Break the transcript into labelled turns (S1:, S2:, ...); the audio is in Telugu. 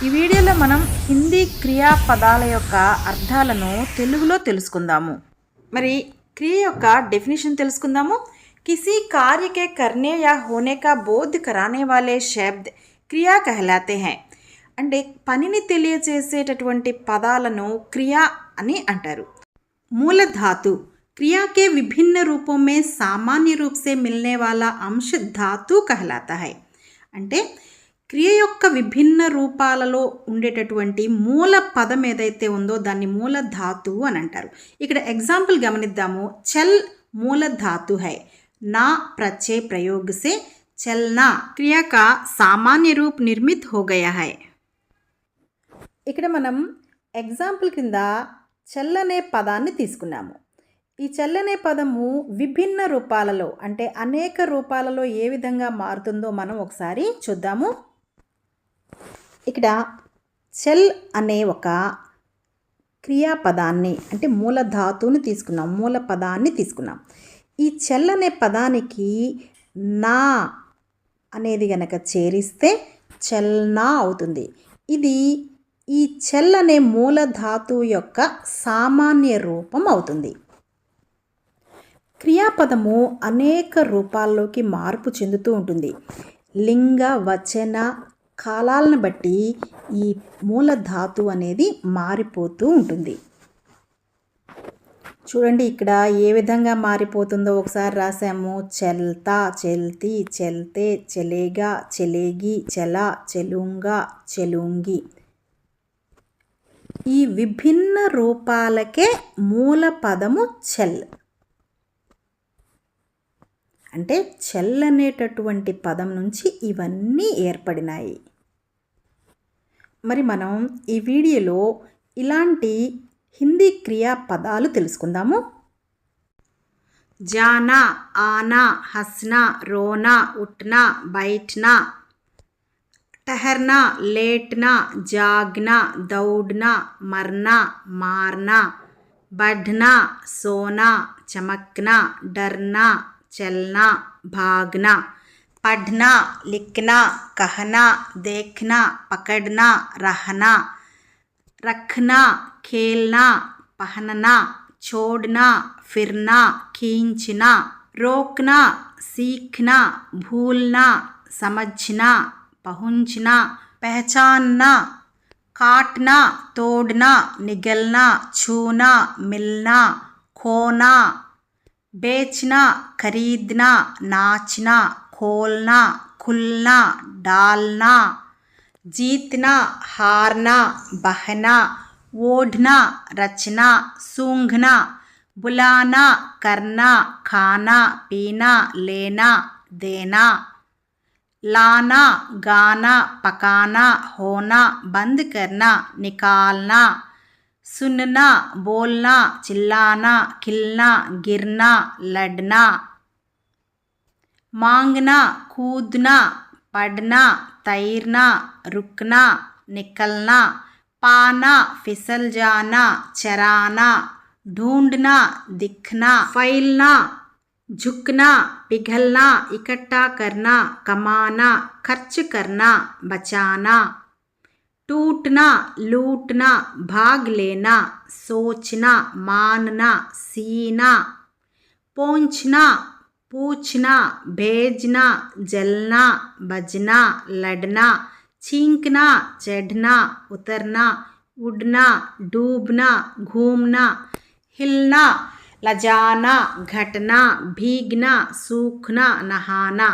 S1: ఈ వీడియోలో మనం హిందీ క్రియాపదాల యొక్క అర్థాలను తెలుగులో తెలుసుకుందాము. మరి క్రియ యొక్క డెఫినేషన్ తెలుసుకుందాము. किसी कार्य के करने या होने का बोध कराने वाले शब्द క్రియా कहलाते हैं. అంటే పనిని తెలియజేసేటటువంటి పదాలను క్రియ అని అంటారు. मूल धातु क्रिया के विभिन्न रूपों में सामान्य रूप से मिलने वाला अंश धातु कहलाता है. అంటే క్రియ యొక్క విభిన్న రూపాలలో ఉండేటటువంటి మూల పదం ఏదైతే ఉందో దాన్ని మూల ధాతువు అని అంటారు. ఇక్కడ ఎగ్జాంపుల్ గమనిద్దాము. చల్ మూల ధాతు హై. ना प्रत्यय प्रयोग से चलना क्रिया का सामान्य रूप निर्मित हो गया है. ఇక్కడ మనం ఎగ్జాంపుల్ కింద చల్లనే పదాన్ని తీసుకున్నాము. ఈ చల్లనే పదము విభిన్న రూపాలలో అంటే అనేక రూపాలలో ఏ విధంగా మారుతుందో మనం ఒకసారి చూద్దాము. ఇక్కడ చల్ అనే ఒక క్రియాపదాన్ని అంటే మూల ధాతువుని తీసుకున్నాం, మూల పదాన్ని తీసుకున్నాం. ఈ చల్ అనే పదానికి నా అనేది గనక చేరిస్తే చల్నా అవుతుంది. ఇది ఈ చల్ అనే మూల ధాతువు యొక్క సామాన్య రూపం అవుతుంది. క్రియాపదము అనేక రూపాల్లోకి మార్పు చెందుతూ ఉంటుంది. లింగ వచన కాలాలను బట్టి ఈ మూల ధాతువు అనేది మారిపోతూ ఉంటుంది. చూడండి ఇక్కడ ఏ విధంగా మారిపోతుందో ఒకసారి రాసాము. చల్తా, చల్తీ, చల్తే, చలేగా, చలేగి, చలా, చలుంగా, చలుంగి. ఈ విభిన్న రూపాలకే మూల పదము చల్. అంటే చల్ అనేటటువంటి పదం నుంచి ఇవన్నీ ఏర్పడినాయి. మరి మనం ఈ వీడియోలో ఇలాంటి హిందీ క్రియా పదాలు తెలుసుకుందాము. జానా, ఆనా, హస్నా, రోనా, ఉట్నా, బైఠనా, ठहरना, लेटना, जागना, दौड़ना, मरना, मारना, बढ़ना, सोना, चमकना, डरना, चलना, भागना, पढ़ना, लिखना, कहना, देखना, पकड़ना, रहना, रखना, खेलना, पहनना, छोड़ना, फिरना, खींचना, रोकना, सीखना, भूलना, समझना, पहुंचना, पहचानना, काटना, तोड़ना, निगलना, छूना, मिलना, खोना, बेचना, खरीदना, नाचना, खोलना, खुलना, डालना, जीतना, हारना, बहना, ओढ़ना, रचना, सूंघना, बुलाना, करना, खाना, पीना, लेना, देना, लाना, गाना, पकाना, होना, बंद करना, निकालना, सुनना, बोलना, चिल्लाना, खिलना, गिरना, लड़ना, मांगना, कूदना, पढ़ना, तैरना, रुकना, निकलना, पाना, फिसल जाना, चराना, ढूंढना, दिखना, फैलना, झुकना, पिघलना, इकट्ठा करना, कमाना, खर्च करना, बचाना, टूटना, लूटना, भाग लेना, सोचना, मानना, सीना, पहुंचना, पूछना, भेजना, जलना, बजना, लड़ना, छींकना, चढ़ना, उतरना, उड़ना, डूबना, घूमना, हिलना, लजाना, घटना, भीगना, सूखना, नहाना,